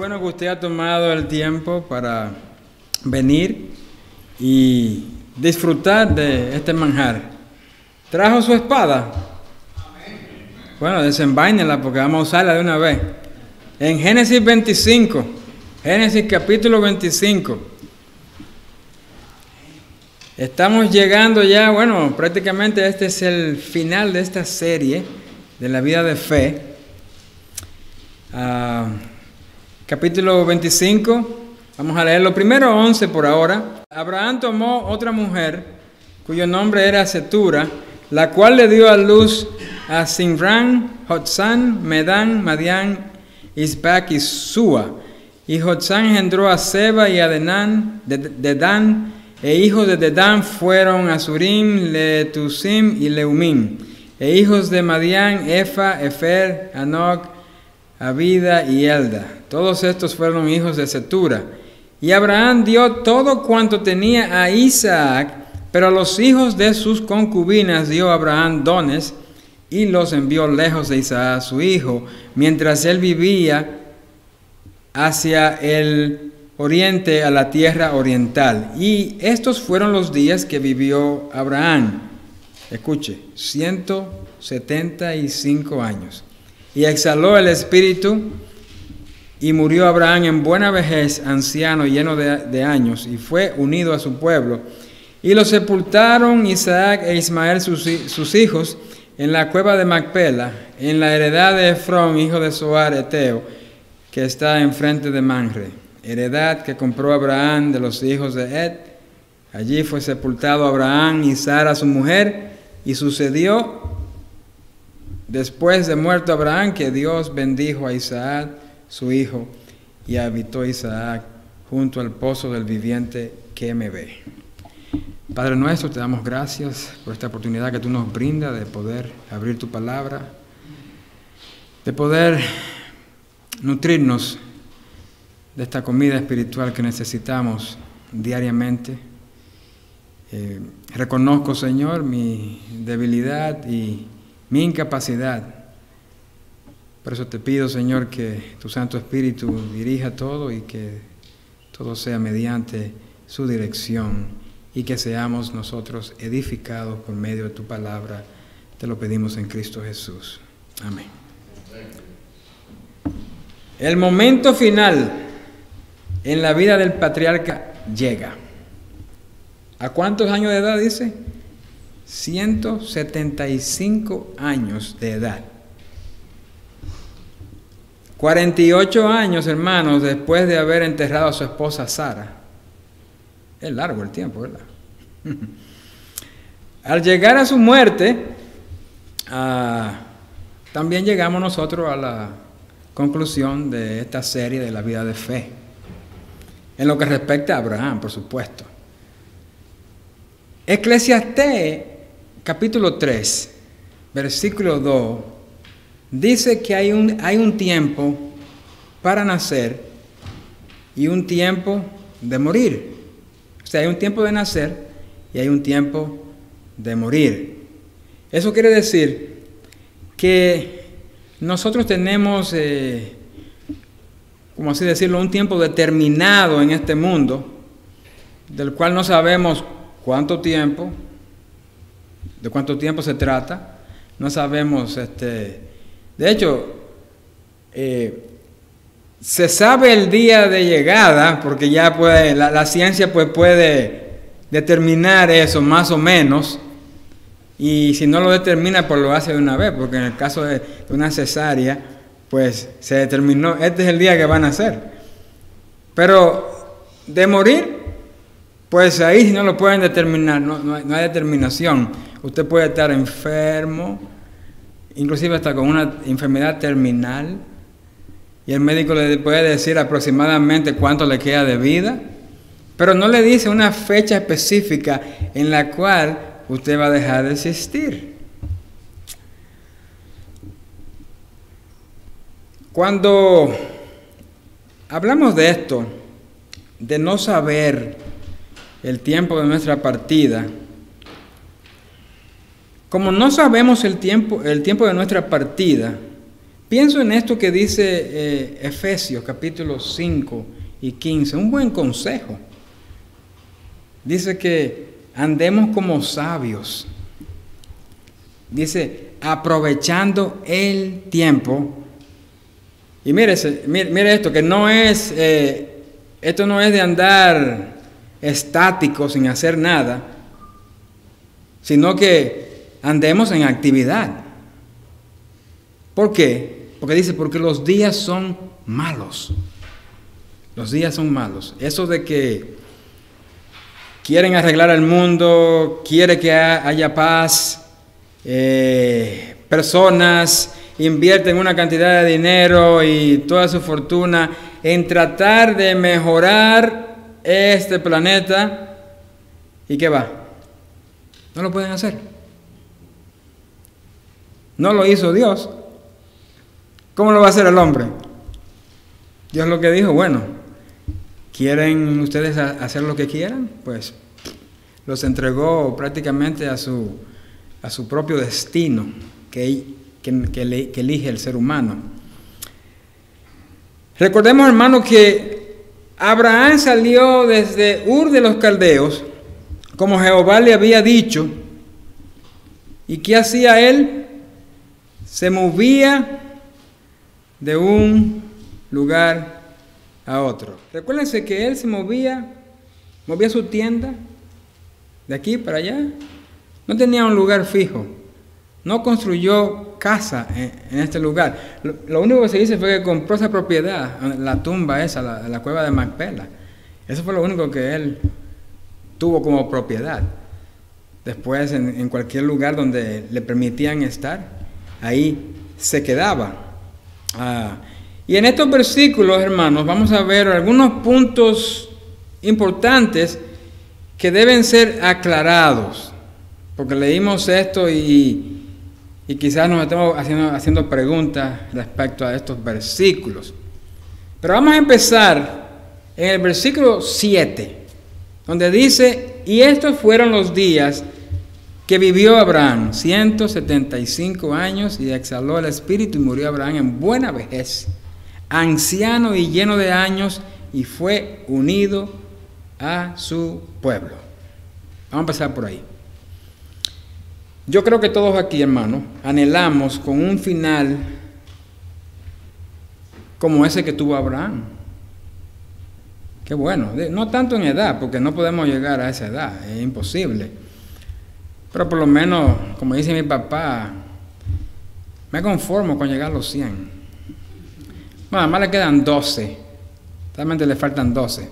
bueno que usted ha tomado el tiempo para venir y disfrutar de este manjar. ¿Trajo su espada? Bueno, desenváinela porque vamos a usarla de una vez. En Génesis 25, Génesis capítulo 25. Estamos llegando ya, bueno, prácticamente este es el final de esta serie de la vida de fe. Capítulo 25, vamos a leer los primeros 11 por ahora. Abraham tomó otra mujer, cuyo nombre era Cetura, la cual le dio a luz a Zimran, Jotzán, Medán, Madián, Isbac y Sua. Y Jotzán engendró a Seba y a Dedán, e hijos de Dedán fueron Asurim, Letusim y Leumim. E hijos de Madián, Efa, Efer, Anoc, Abida y Elda. Todos estos fueron hijos de Cetura. Y Abraham dio todo cuanto tenía a Isaac, pero a los hijos de sus concubinas dio Abraham dones y los envió lejos de Isaac su hijo, mientras él vivía hacia el oriente, a la tierra oriental. Y estos fueron los días que vivió Abraham. Escuche, 175 años. Y exhaló el espíritu, y murió Abraham en buena vejez, anciano, lleno de años, y fue unido a su pueblo. Y lo sepultaron Isaac e Ismael, sus hijos, en la cueva de Macpela, en la heredad de Efrón, hijo de Zoar, Eteo, que está enfrente de Manre. Heredad que compró Abraham de los hijos de Ed. Allí fue sepultado Abraham y Sara, su mujer, y sucedió después de muerto Abraham que Dios bendijo a Isaac, su hijo, y habitó Isaac junto al pozo del viviente que me ve. Padre nuestro, te damos gracias por esta oportunidad que tú nos brindas de poder abrir tu palabra, de poder nutrirnos de esta comida espiritual que necesitamos diariamente. Reconozco, Señor, mi debilidad y mi incapacidad. Por eso te pido, Señor, que tu Santo Espíritu dirija todo y que todo sea mediante su dirección y que seamos nosotros edificados por medio de tu palabra. Te lo pedimos en Cristo Jesús. Amén. El momento final en la vida del patriarca llega. ¿A cuántos años de edad dice? 175 años de edad. 48 años, hermanos, después de haber enterrado a su esposa Sara. Es largo el tiempo, ¿verdad? Al llegar a su muerte, también llegamos nosotros a la conclusión de esta serie de la vida de fe. En lo que respecta a Abraham, por supuesto. Eclesiastés, capítulo 3, versículo 2, dice que hay un tiempo para nacer y un tiempo de morir. O sea, hay un tiempo de nacer y hay un tiempo de morir. Eso quiere decir que nosotros tenemos, como así decirlo, un tiempo determinado en este mundo, del cual no sabemos cuánto tiempo, de cuánto tiempo se trata, no sabemos, de hecho, se sabe el día de llegada, porque ya puede, la ciencia pues puede determinar eso más o menos, y si no lo determina, pues lo hace de una vez, porque en el caso de una cesárea, pues se determinó, este es el día que van a nacer. Pero de morir, pues ahí no lo pueden determinar, no hay determinación. Usted puede estar enfermo, inclusive hasta con una enfermedad terminal, y el médico le puede decir aproximadamente cuánto le queda de vida, pero no le dice una fecha específica en la cual usted va a dejar de existir. Cuando hablamos de esto, de no saber el tiempo de nuestra partida, como no sabemos el tiempo de nuestra partida, Pienso en esto que dice Efesios capítulo 5 y 15, un buen consejo. Dice que andemos como sabios. Dice, aprovechando el tiempo. Y mire esto, que no es, esto no es de andar estático sin hacer nada, sino que andemos en actividad. ¿Por qué? Porque dice, porque los días son malos. Los días son malos. Eso de que quieren arreglar el mundo, quiere que haya paz, personas invierten una cantidad de dinero y toda su fortuna en tratar de mejorar este planeta. ¿Y qué va? No lo pueden hacer. No lo hizo Dios. ¿Cómo lo va a hacer el hombre? Dios lo que dijo, bueno, ¿quieren ustedes hacer lo que quieran? Pues los entregó prácticamente a su propio destino que elige el ser humano. Recordemos, hermano, que Abraham salió desde Ur de los Caldeos, como Jehová le había dicho. ¿Y qué hacía él? Se movía de un lugar a otro. Recuérdense que él se movía su tienda de aquí para allá. No tenía un lugar fijo. No construyó casa en este lugar. Lo único que se dice fue que compró esa propiedad, la tumba esa, la cueva de Macpela. Eso fue lo único que él tuvo como propiedad. Después, en cualquier lugar donde le permitían estar, ahí se quedaba. Y en estos versículos, hermanos, vamos a ver algunos puntos importantes que deben ser aclarados. Porque leímos esto y quizás nos estamos haciendo preguntas respecto a estos versículos. Pero vamos a empezar en el versículo 7, donde dice, y estos fueron los días que vivió Abraham, 175 años, y exhaló el espíritu y murió Abraham en buena vejez, anciano y lleno de años, y fue unido a su pueblo. Vamos a empezar por ahí. Yo creo que todos aquí, hermanos, anhelamos con un final como ese que tuvo Abraham. Qué bueno, no tanto en edad, porque no podemos llegar a esa edad, es imposible. Pero por lo menos, como dice mi papá, me conformo con llegar a los 100. Bueno, además le quedan 12, realmente le faltan 12.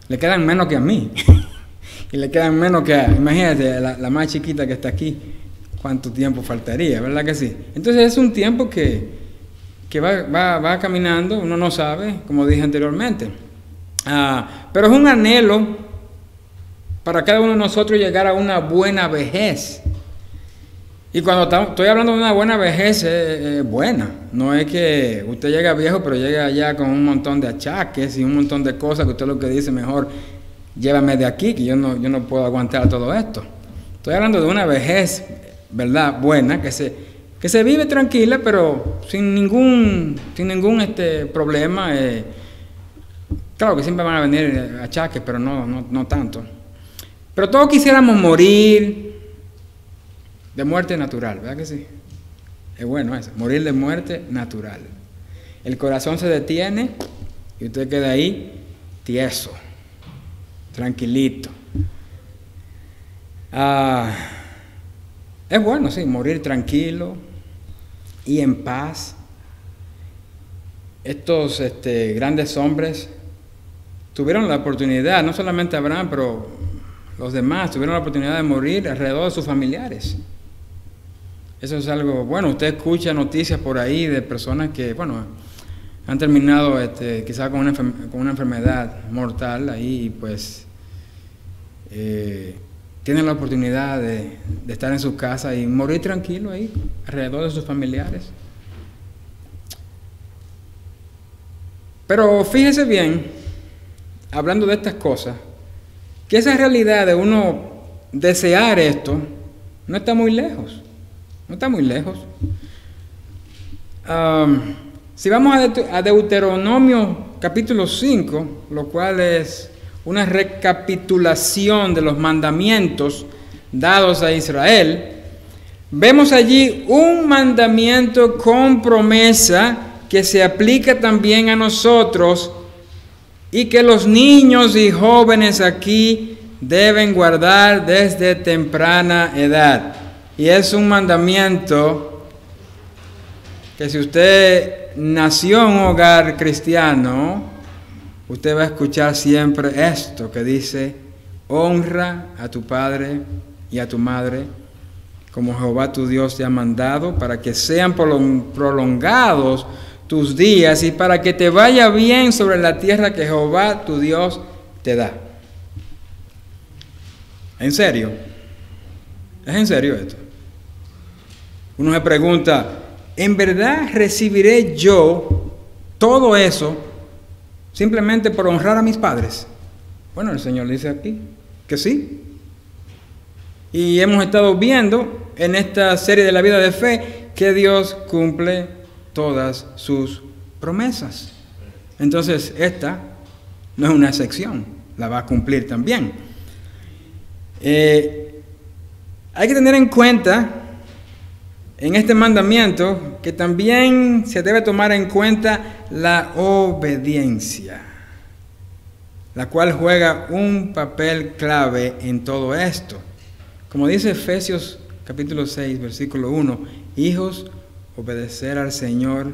Le quedan menos que a mí. Y le quedan menos que imagínate, la más chiquita que está aquí, cuánto tiempo faltaría, ¿verdad que sí? Entonces es un tiempo que va caminando, uno no sabe, como dije anteriormente. Pero es un anhelo para cada uno de nosotros llegar a una buena vejez. Y cuando estoy hablando de una buena vejez, es buena. No es que usted llega viejo, pero llega ya con un montón de achaques y un montón de cosas que usted lo que dice mejor, llévame de aquí, que yo no puedo aguantar todo esto. Estoy hablando de una vejez, ¿verdad? Buena, que se vive tranquila, pero sin ningún problema. Claro que siempre van a venir achaques, pero no tanto. Pero todos quisiéramos morir de muerte natural, ¿verdad que sí? Es bueno eso, morir de muerte natural. El corazón se detiene y usted queda ahí tieso, tranquilito. Es bueno, sí, morir tranquilo y en paz. Estos grandes hombres tuvieron la oportunidad, no solamente Abraham, pero los demás tuvieron la oportunidad de morir alrededor de sus familiares. Eso es algo bueno. Usted escucha noticias por ahí de personas que, bueno, han terminado quizás con una enfermedad mortal ahí y pues tienen la oportunidad de estar en su casa y morir tranquilo ahí, alrededor de sus familiares. Pero fíjese bien, hablando de estas cosas, que esa realidad de uno desear esto no está muy lejos. No está muy lejos. Si vamos a Deuteronomio capítulo 5, lo cual es una recapitulación de los mandamientos dados a Israel, vemos allí un mandamiento con promesa que se aplica también a nosotros y que los niños y jóvenes aquí deben guardar desde temprana edad. Y es un mandamiento que si usted nació en un hogar cristiano, usted va a escuchar siempre esto que dice: honra a tu padre y a tu madre, como Jehová tu Dios te ha mandado, para que sean prolongados tus días y para que te vaya bien sobre la tierra que Jehová tu Dios te da. ¿En serio? ¿Es en serio esto? Uno se pregunta, ¿en verdad recibiré yo todo eso simplemente por honrar a mis padres? Bueno, el Señor dice aquí que sí. Y hemos estado viendo en esta serie de la vida de fe que Dios cumple todas sus promesas. Entonces, esta no es una excepción, la va a cumplir también. Hay que tener en cuenta en este mandamiento que también se debe tomar en cuenta la obediencia, la cual juega un papel clave en todo esto. Como dice Efesios capítulo 6, versículo 1, hijos, obedecer al Señor,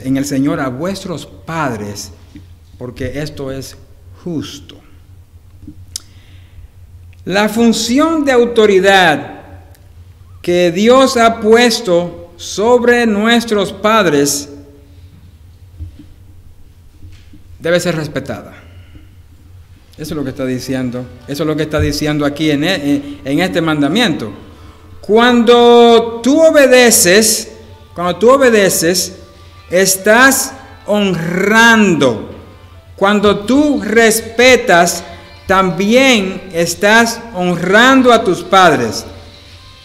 en el Señor a vuestros padres, porque esto es justo. La función de autoridad que Dios ha puesto sobre nuestros padres debe ser respetada. Eso es lo que está diciendo. Eso es lo que está diciendo aquí en este mandamiento. Cuando tú obedeces, estás honrando. Cuando tú respetas, también estás honrando a tus padres.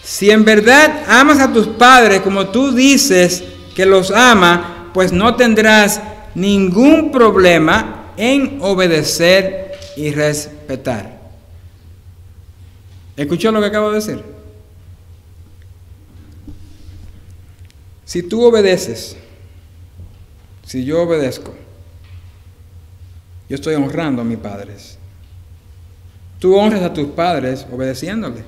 Si en verdad amas a tus padres como tú dices que los amas, pues no tendrás ningún problema en obedecer y respetar. ¿Escuchó lo que acabo de decir? Si tú obedeces, si yo obedezco, yo estoy honrando a mis padres. Tú honras a tus padres obedeciéndole.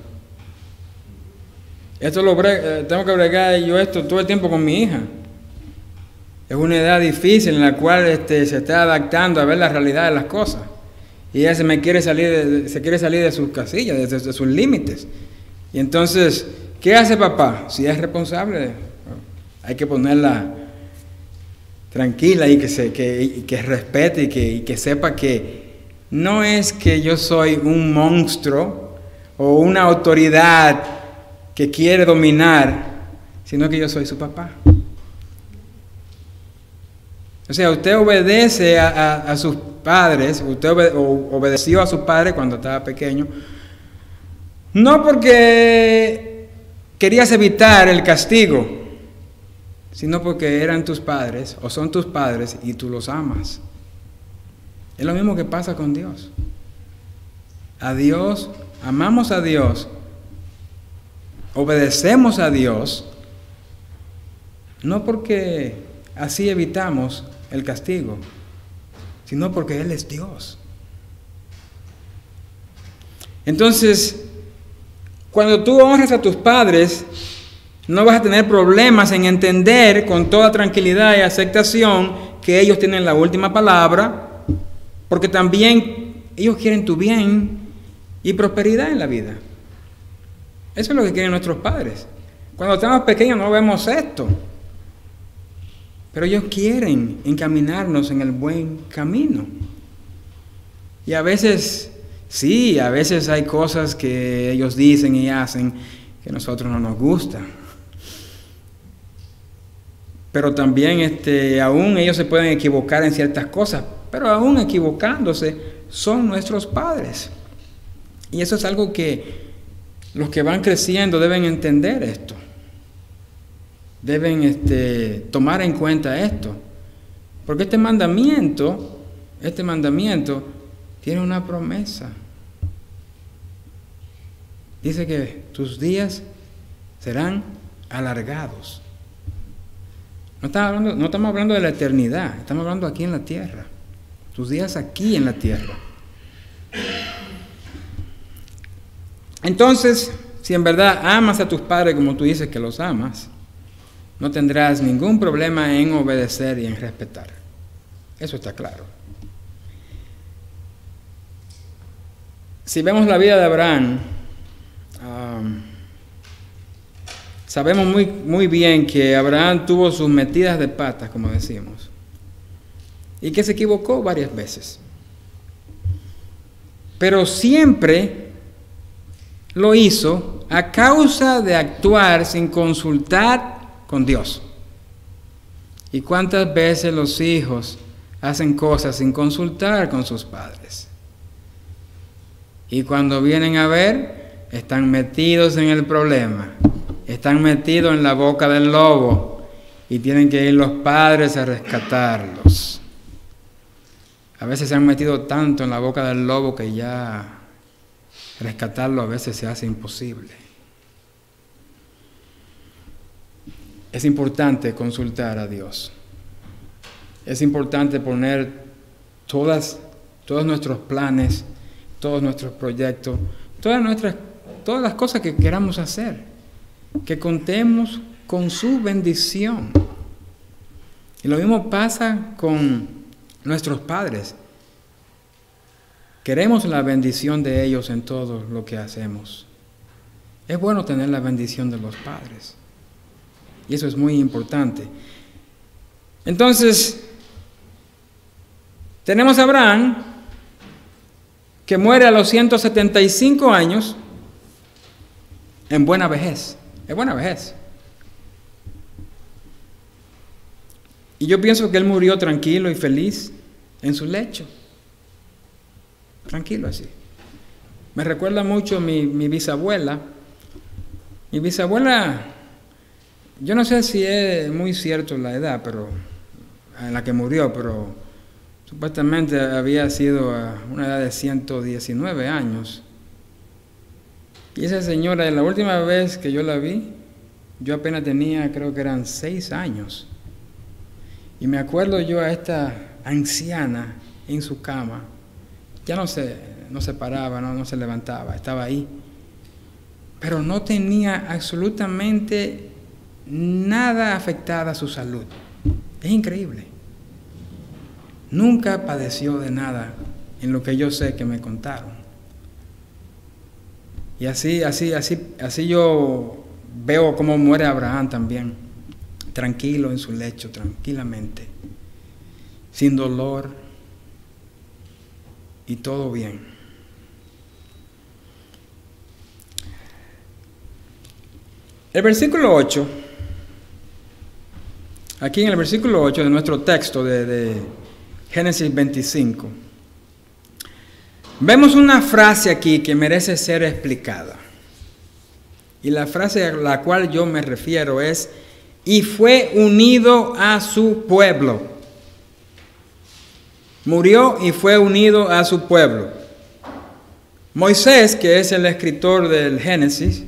Tengo que bregar yo esto todo el tiempo con mi hija. Es una edad difícil en la cual se está adaptando a ver la realidad de las cosas. Y ella se quiere salir de sus casillas, de sus límites. Y entonces, ¿qué hace papá? Si es responsable, hay que ponerla tranquila y que respete y que sepa que no es que yo soy un monstruo o una autoridad que quiere dominar, sino que yo soy su papá. O sea, usted obedece a sus padres, usted obedeció a sus padres cuando estaba pequeño, no porque querías evitar el castigo, sino porque eran tus padres o son tus padres y tú los amas. Es lo mismo que pasa con Dios. A Dios, amamos a Dios, obedecemos a Dios, no porque así evitamos el castigo, sino porque Él es Dios. Entonces, cuando tú honras a tus padres, no vas a tener problemas en entender con toda tranquilidad y aceptación que ellos tienen la última palabra, porque también ellos quieren tu bien y prosperidad en la vida. Eso es lo que quieren nuestros padres. Cuando estamos pequeños no vemos esto, pero ellos quieren encaminarnos en el buen camino. Y a veces, sí, a veces hay cosas que ellos dicen y hacen que a nosotros no nos gustan. Pero también aún ellos se pueden equivocar en ciertas cosas, pero aún equivocándose son nuestros padres. Y eso es algo que los que van creciendo deben entender esto. deben tomar en cuenta esto. Porque este mandamiento tiene una promesa. Dice que tus días serán alargados. No estamos hablando de la eternidad, estamos hablando aquí en la tierra. Tus días aquí en la tierra. Entonces, si en verdad amas a tus padres como tú dices que los amas, no tendrás ningún problema en obedecer y en respetar. Eso está claro. Si vemos la vida de Abraham, sabemos muy bien que Abraham tuvo sus metidas de patas, como decimos, y que se equivocó varias veces. Pero siempre lo hizo a causa de actuar sin consultar con Dios. ¿Y cuántas veces los hijos hacen cosas sin consultar con sus padres? Y cuando vienen a ver, están metidos en el problema. Están metidos en la boca del lobo y tienen que ir los padres a rescatarlos. A veces se han metido tanto en la boca del lobo que ya rescatarlo a veces se hace imposible. Es importante consultar a Dios. Es importante poner todos nuestros planes, todos nuestros proyectos, todas las cosas que queramos hacer, que contemos con su bendición. Y lo mismo pasa con nuestros padres. Queremos la bendición de ellos en todo lo que hacemos. Es bueno tener la bendición de los padres. Y eso es muy importante. Entonces, tenemos a Abraham, que muere a los 175 años en buena vejez. Es buena vejez. Y yo pienso que él murió tranquilo y feliz en su lecho. Tranquilo así. Me recuerda mucho mi bisabuela. Mi bisabuela, yo no sé si es muy cierto la edad en la que murió, pero supuestamente había sido a una edad de 119 años. Y esa señora, la última vez que yo la vi, yo apenas tenía, creo que eran 6 años. Y me acuerdo yo a esta anciana en su cama. Ya no se paraba, no se levantaba, estaba ahí. Pero no tenía absolutamente nada afectada a su salud. Es increíble. Nunca padeció de nada en lo que yo sé que me contaron. Y así yo veo cómo muere Abraham también, tranquilo en su lecho, tranquilamente, sin dolor y todo bien. El versículo 8, aquí en el versículo 8 de nuestro texto de Génesis 25, vemos una frase aquí que merece ser explicada. Y la frase a la cual yo me refiero es: y fue unido a su pueblo. Murió y fue unido a su pueblo. Moisés, que es el escritor del Génesis,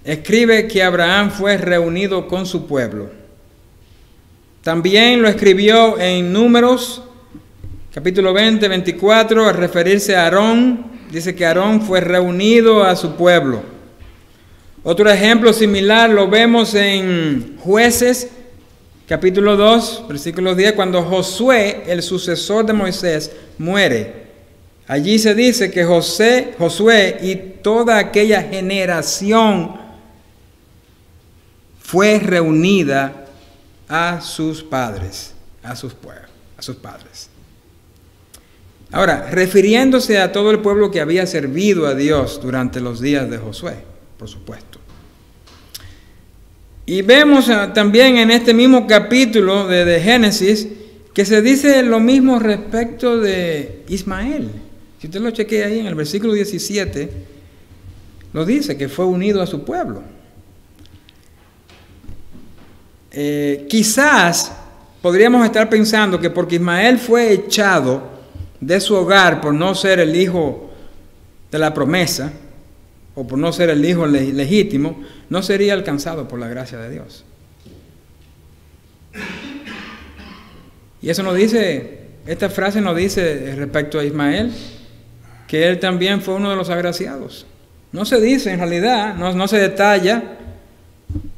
escribe que Abraham fue reunido con su pueblo. También lo escribió en Números, capítulo 20, 24, al referirse a Aarón, dice que Aarón fue reunido a su pueblo. Otro ejemplo similar lo vemos en Jueces, capítulo 2, versículo 10, cuando Josué, el sucesor de Moisés, muere. Allí se dice que Josué y toda aquella generación fue reunida a sus padres, a sus padres. Ahora, refiriéndose a todo el pueblo que había servido a Dios durante los días de Josué, por supuesto. Y vemos también en este mismo capítulo de Génesis que se dice lo mismo respecto de Ismael. Si usted lo chequea ahí en el versículo 17, lo dice que fue unido a su pueblo. quizás podríamos estar pensando que porque Ismael fue echado de su hogar por no ser el hijo de la promesa, o por no ser el hijo legítimo, no sería alcanzado por la gracia de Dios. Y eso nos dice, esta frase nos dice respecto a Ismael, que él también fue uno de los agraciados. No se dice en realidad, no se detalla,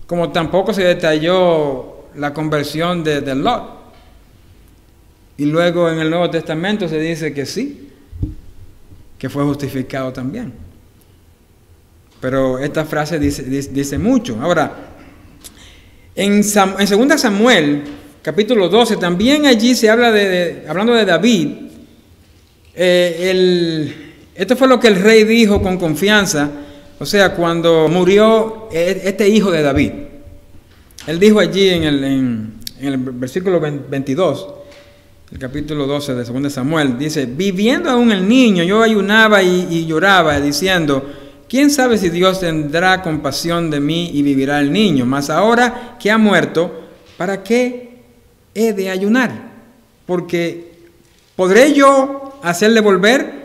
como tampoco se detalló la conversión de Lot. Y luego en el Nuevo Testamento se dice que sí, que fue justificado también. Pero esta frase dice mucho. Ahora, en 2 Samuel, capítulo 12, también allí se habla hablando de David. Esto fue lo que el rey dijo con confianza, o sea, cuando murió este hijo de David. Él dijo allí en el versículo 22, el capítulo 12 de 2 Samuel, dice: viviendo aún el niño, yo ayunaba y lloraba, diciendo: ¿quién sabe si Dios tendrá compasión de mí y vivirá el niño? Mas ahora que ha muerto, ¿para qué he de ayunar? Porque ¿podré yo hacerle volver?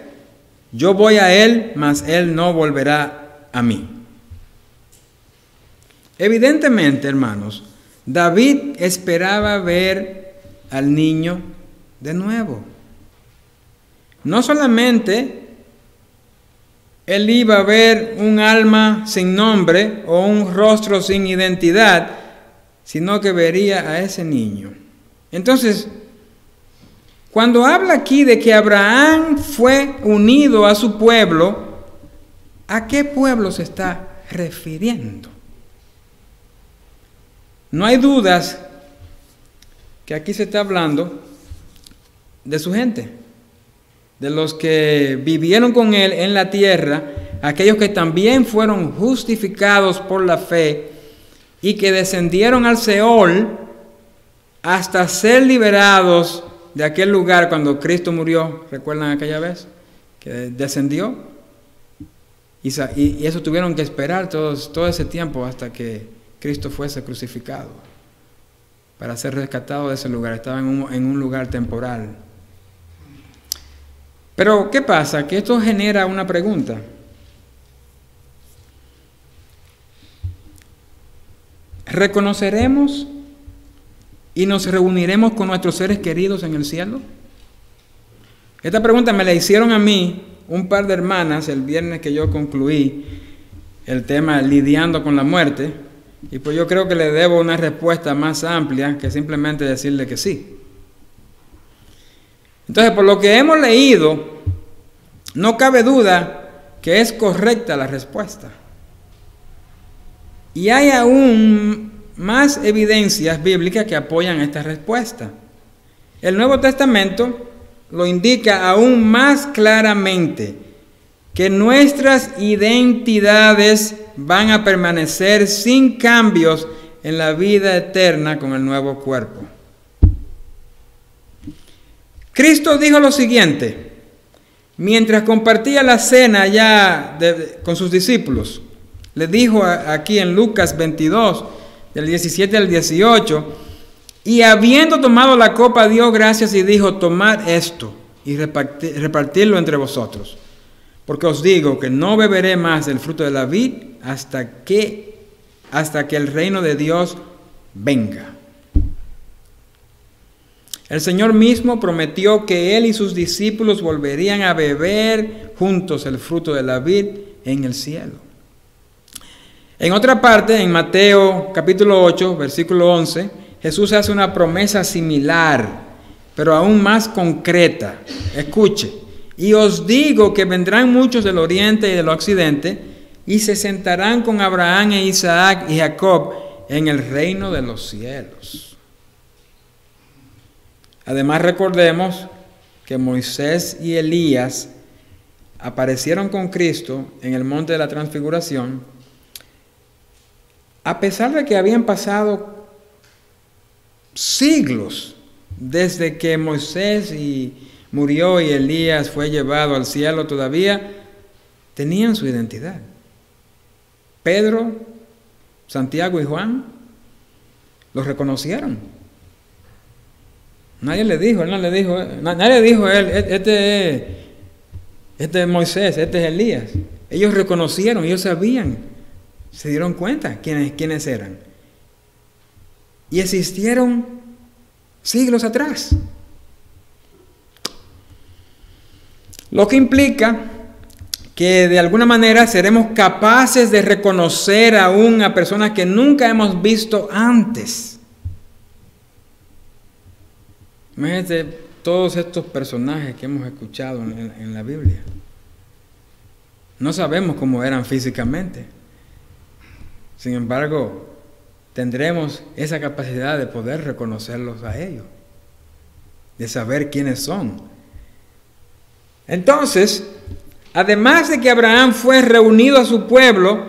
Yo voy a él, mas él no volverá a mí. Evidentemente, hermanos, David esperaba ver al niño de nuevo. No solamente él iba a ver un alma sin nombre o un rostro sin identidad, sino que vería a ese niño. Entonces, cuando habla aquí de que Abraham fue unido a su pueblo, ¿a qué pueblo se está refiriendo? No hay dudas que aquí se está hablando de su gente, de los que vivieron con él en la tierra, aquellos que también fueron justificados por la fe y que descendieron al Seol hasta ser liberados de aquel lugar cuando Cristo murió. ¿Recuerdan aquella vez que descendió? Y eso tuvieron que esperar todo ese tiempo hasta que Cristo fuese crucificado para ser rescatado de ese lugar. Estaban en un lugar temporal. Pero ¿qué pasa? Que esto genera una pregunta. ¿Reconoceremos y nos reuniremos con nuestros seres queridos en el cielo? Esta pregunta me la hicieron a mí un par de hermanas el viernes que yo concluí el tema lidiando con la muerte, y pues yo creo que le debo una respuesta más amplia que simplemente decirle que sí. Entonces, por lo que hemos leído, no cabe duda que es correcta la respuesta. Y hay aún más evidencias bíblicas que apoyan esta respuesta. El Nuevo Testamento lo indica aún más claramente, que nuestras identidades van a permanecer sin cambios en la vida eterna con el nuevo cuerpo. Cristo dijo lo siguiente, mientras compartía la cena ya con sus discípulos. Le dijo aquí en Lucas 22, del 17 al 18, y habiendo tomado la copa, dio gracias y dijo: tomad esto y repartirlo entre vosotros, porque os digo que no beberé más del fruto de la vid hasta que el reino de Dios venga. El Señor mismo prometió que Él y sus discípulos volverían a beber juntos el fruto de la vid en el cielo. En otra parte, en Mateo capítulo 8, versículo 11, Jesús hace una promesa similar, pero aún más concreta. Escuche: y os digo que vendrán muchos del oriente y del occidente, y se sentarán con Abraham e Isaac y Jacob en el reino de los cielos. Además, recordemos que Moisés y Elías aparecieron con Cristo en el monte de la Transfiguración, a pesar de que habían pasado siglos desde que Moisés murió y Elías fue llevado al cielo. Todavía tenían su identidad. Pedro, Santiago y Juan Los reconocieron. Nadie le dijo, él no le dijo, nadie dijo a él, este es Moisés, este es Elías. Ellos reconocieron, ellos sabían, se dieron cuenta quiénes eran. Y existieron siglos atrás. Lo que implica que de alguna manera seremos capaces de reconocer aún a personas que nunca hemos visto antes. Imagínate todos estos personajes que hemos escuchado en la Biblia. No sabemos cómo eran físicamente. Sin embargo, tendremos esa capacidad de poder reconocerlos a ellos, de saber quiénes son. Entonces, además de que Abraham fue reunido a su pueblo,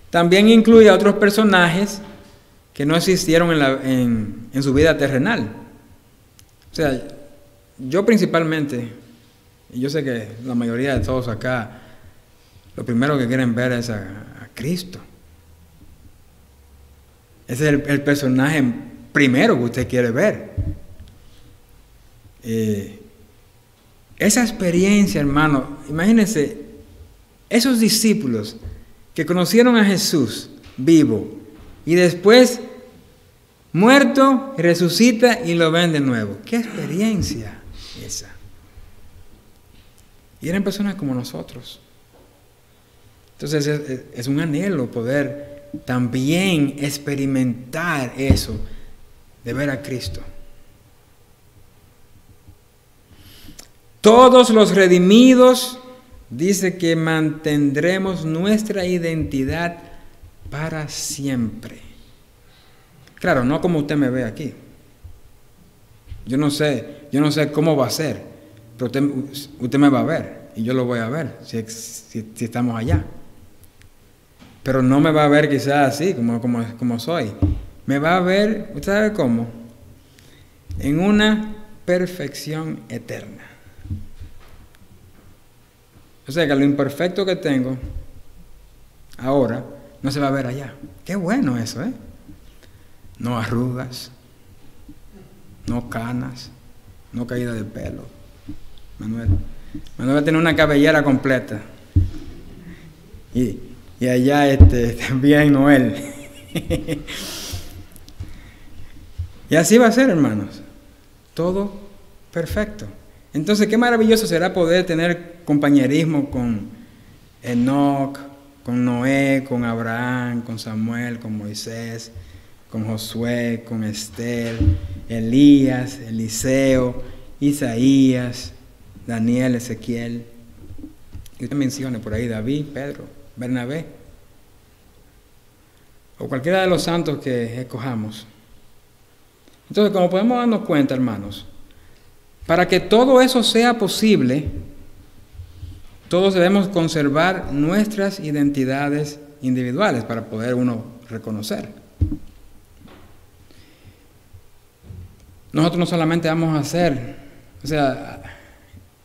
también incluye a otros personajes que no existieron en su vida terrenal. O sea, yo principalmente, y yo sé que la mayoría de todos acá, lo primero que quieren ver es a Cristo. Ese es el personaje primero que usted quiere ver. Esa experiencia, hermano, imagínense, esos discípulos que conocieron a Jesús vivo y después muerto, resucita y lo ven de nuevo. ¡Qué experiencia esa! Y eran personas como nosotros. Entonces es un anhelo poder también experimentar eso, de ver a Cristo. Todos los redimidos, dice que mantendremos nuestra identidad para siempre. Claro, no como usted me ve aquí. Yo no sé cómo va a ser, pero usted me va a ver y yo lo voy a ver si estamos allá. Pero no me va a ver quizás así como soy. Me va a ver, ¿usted sabe cómo? En una perfección eterna. O sea que lo imperfecto que tengo ahora no se va a ver allá. Qué bueno eso, ¿eh? No arrugas, no canas, no caída de pelo. Manuel va a tener una cabellera completa. Y allá también Noel. Y así va a ser, hermanos. Todo perfecto. Entonces, qué maravilloso será poder tener compañerismo con Enoc, con Noé, con Abraham, con Samuel, con Moisés, con Josué, con Esther, Elías, Eliseo, Isaías, Daniel, Ezequiel. Y usted mencione por ahí David, Pedro, Bernabé, o cualquiera de los santos que escojamos. Entonces, como podemos darnos cuenta, hermanos, para que todo eso sea posible, todos debemos conservar nuestras identidades individuales para poder uno reconocer. Nosotros no solamente vamos a hacer, o sea,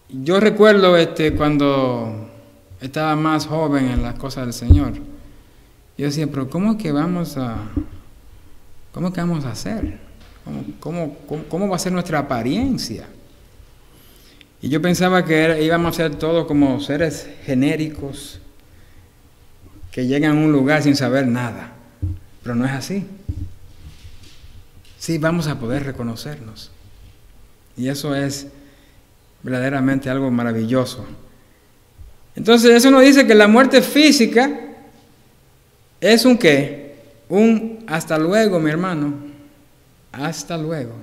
yo recuerdo cuando estaba más joven en las cosas del Señor, yo decía, pero ¿cómo que vamos a hacer? ¿Cómo va a ser nuestra apariencia? Y yo pensaba que íbamos a ser todos como seres genéricos que llegan a un lugar sin saber nada, pero no es así. Sí, vamos a poder reconocernos. Y eso es verdaderamente algo maravilloso. Entonces, eso nos dice que la muerte física es un ¿qué? Un hasta luego, mi hermano. Hasta luego.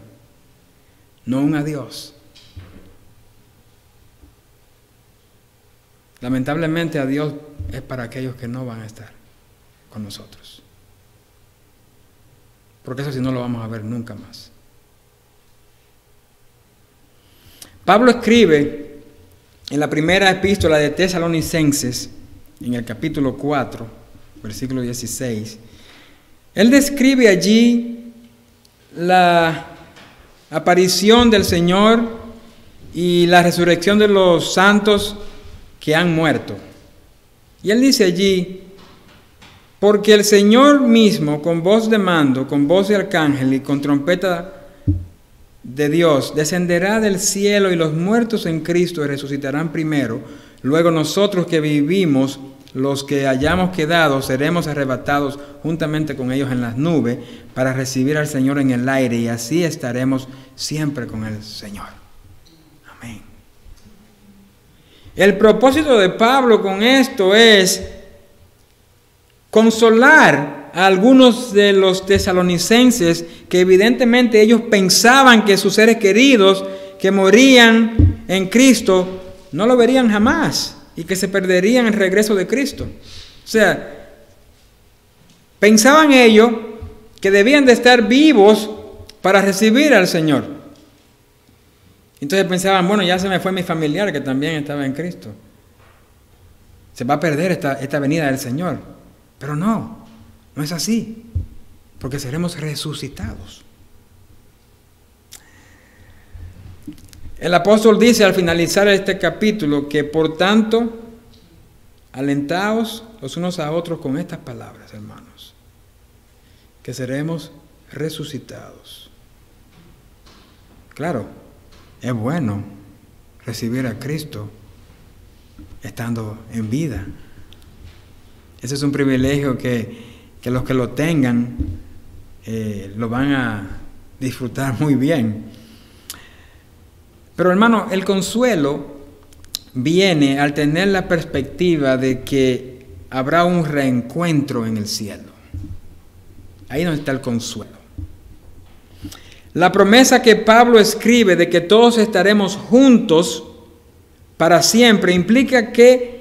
No un adiós. Lamentablemente, adiós es para aquellos que no van a estar con nosotros. Porque eso sí no lo vamos a ver nunca más. Pablo escribe en la primera epístola de Tesalonicenses, en el capítulo 4, versículo 16, él describe allí la aparición del Señor y la resurrección de los santos que han muerto. Y él dice allí Porque el Señor mismo, con voz de mando, con voz de arcángel y con trompeta de Dios, descenderá del cielo, y los muertos en Cristo resucitarán primero. Luego nosotros que vivimos, los que hayamos quedado, seremos arrebatados juntamente con ellos en las nubes para recibir al Señor en el aire, y así estaremos siempre con el Señor. Amén. El propósito de Pablo con esto es consolar a algunos de los tesalonicenses que evidentemente ellos pensaban que sus seres queridos que morían en Cristo no lo verían jamás y que se perderían el regreso de Cristo. O sea, pensaban ellos que debían de estar vivos para recibir al Señor. Entonces pensaban, bueno, ya se me fue mi familiar que también estaba en Cristo. Se va a perder esta venida del Señor. Pero no es así, porque seremos resucitados. El apóstol dice al finalizar este capítulo que por tanto, alentaos los unos a otros con estas palabras, hermanos, que seremos resucitados. Claro, es bueno recibir a Cristo estando en vida. Ese es un privilegio que los que lo tengan lo van a disfrutar muy bien. Pero hermano, el consuelo viene al tener la perspectiva de que habrá un reencuentro en el cielo. Ahí donde está el consuelo. La promesa que Pablo escribe de que todos estaremos juntos para siempre implica que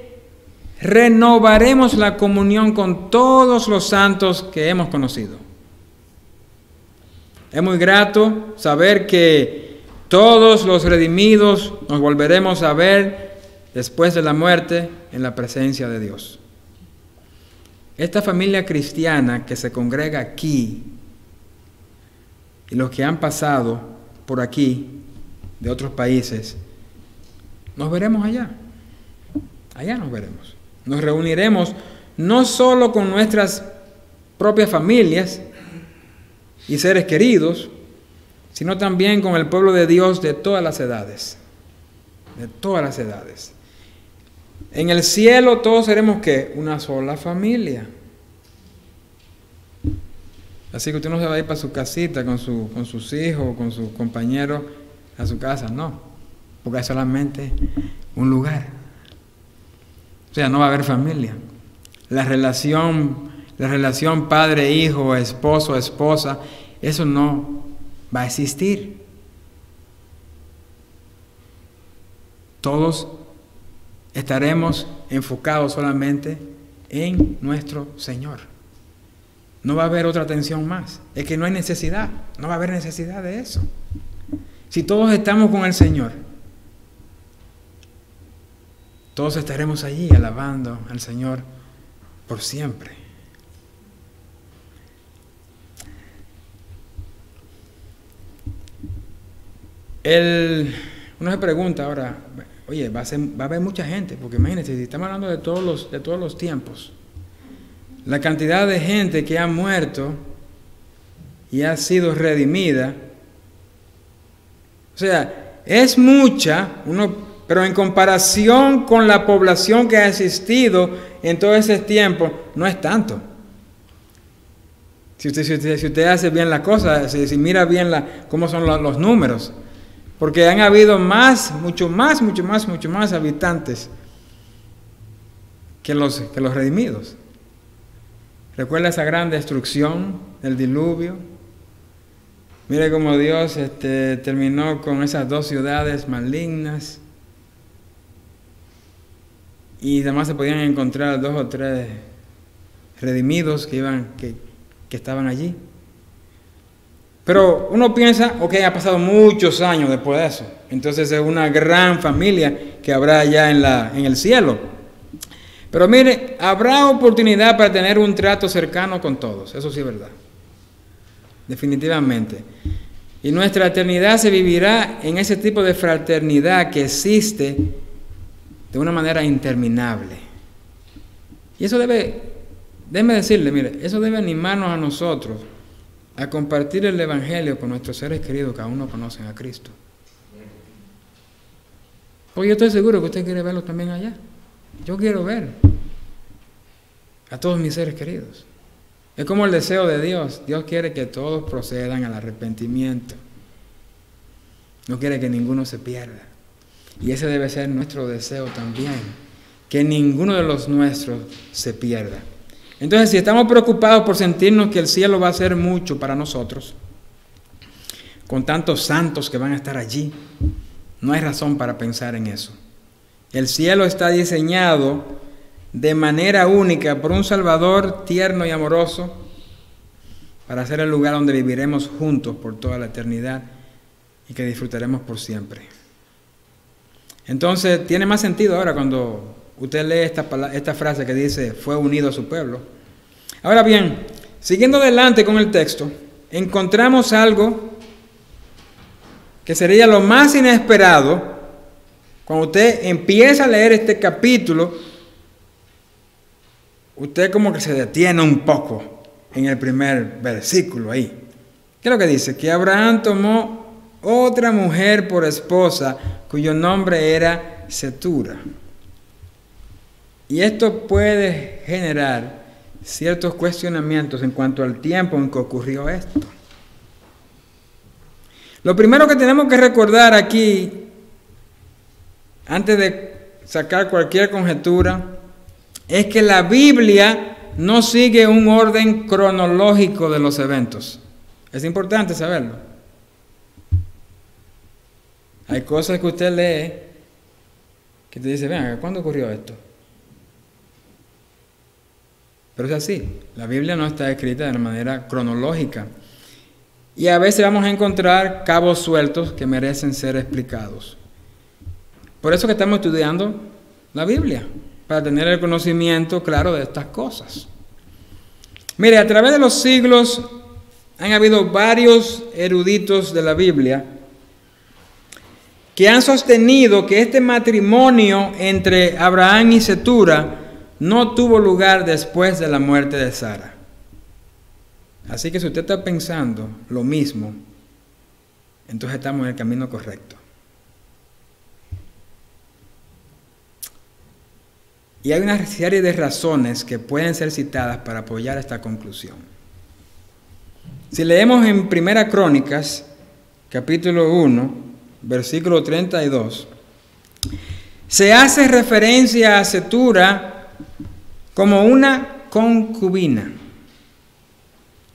renovaremos la comunión con todos los santos que hemos conocido. Es muy grato saber que todos los redimidos nos volveremos a ver después de la muerte en la presencia de Dios. Esta familia cristiana que se congrega aquí y los que han pasado por aquí de otros países, nos veremos allá. Allá nos veremos. Nos reuniremos no solo con nuestras propias familias y seres queridos, sino también con el pueblo de Dios de todas las edades. De todas las edades. En el cielo todos seremos ¿qué? Una sola familia. Así que usted no se va a ir para su casita con sus hijos, con sus compañeros a su casa, no. Porque es solamente un lugar. O sea, no va a haber familia. La relación padre-hijo, esposo-esposa, eso no va a existir. Todos estaremos enfocados solamente en nuestro Señor. No va a haber otra atención más. Es que no hay necesidad. No va a haber necesidad de eso. Si todos estamos con el Señor, todos estaremos allí alabando al Señor por siempre. Uno se pregunta ahora, oye, va a haber mucha gente, porque imagínense, si estamos hablando de todos los tiempos, la cantidad de gente que ha muerto y ha sido redimida, o sea, es mucha, pero en comparación con la población que ha existido en todo ese tiempo, no es tanto. Si usted hace bien la cosa, si mira bien cómo son los números, porque han habido mucho más habitantes que los redimidos. Recuerda esa gran destrucción, el diluvio. Mire cómo Dios terminó con esas 2 ciudades malignas. Y además se podían encontrar 2 o 3 redimidos que estaban allí. Pero uno piensa, ok, ha pasado muchos años después de eso. Entonces es una gran familia que habrá allá en el cielo. Pero mire, habrá oportunidad para tener un trato cercano con todos. Eso sí es verdad. Definitivamente. Y nuestra eternidad se vivirá en ese tipo de fraternidad que existe de una manera interminable. Y eso debe déjeme decirle, mire, eso debe animarnos a nosotros a compartir el Evangelio con nuestros seres queridos que aún no conocen a Cristo. Porque yo estoy seguro que usted quiere verlo también allá. Yo quiero ver a todos mis seres queridos. Es como el deseo de Dios. Dios quiere que todos procedan al arrepentimiento. No quiere que ninguno se pierda. Y ese debe ser nuestro deseo también. Que ninguno de los nuestros se pierda. Entonces, si estamos preocupados por sentirnos que el cielo va a ser mucho para nosotros, con tantos santos que van a estar allí, no hay razón para pensar en eso. El cielo está diseñado de manera única por un Salvador tierno y amoroso para ser el lugar donde viviremos juntos por toda la eternidad y que disfrutaremos por siempre. Entonces, tiene más sentido ahora cuando usted lee esta frase que dice, fue unido a su pueblo. Ahora bien, siguiendo adelante con el texto, encontramos algo que sería lo más inesperado cuando usted empieza a leer este capítulo. Usted como que se detiene un poco en el primer versículo ahí. ¿Qué es lo que dice? Que Abraham tomó otra mujer por esposa cuyo nombre era Setura. Y esto puede generar ciertos cuestionamientos en cuanto al tiempo en que ocurrió esto. Lo primero que tenemos que recordar aquí, antes de sacar cualquier conjetura, es que la Biblia no sigue un orden cronológico de los eventos. Es importante saberlo. Hay cosas que usted lee que te dice, vean, ¿cuándo ocurrió esto? Pero es así, la Biblia no está escrita de una manera cronológica. Y a veces vamos a encontrar cabos sueltos que merecen ser explicados. Por eso que estamos estudiando la Biblia, para tener el conocimiento claro de estas cosas. Mire, a través de los siglos han habido varios eruditos de la Biblia que han sostenido que este matrimonio entre Abraham y Setura no tuvo lugar después de la muerte de Sara. Así que si usted está pensando lo mismo, entonces estamos en el camino correcto. Y hay una serie de razones que pueden ser citadas para apoyar esta conclusión. Si leemos en Primera Crónicas, capítulo 1, versículo 32, se hace referencia a Setura como una concubina,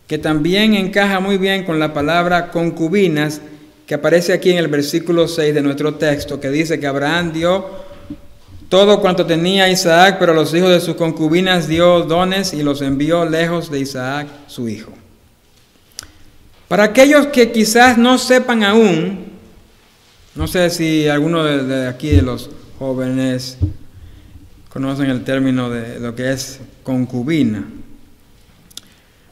que también encaja muy bien con la palabra concubinas que aparece aquí en el versículo 6 de nuestro texto, que dice que Abraham dio todo cuanto tenía Isaac, pero a los hijos de sus concubinas dio dones y los envió lejos de Isaac, su hijo. Para aquellos que quizás no sepan aún, no sé si alguno de aquí de los jóvenes conocen el término de lo que es concubina.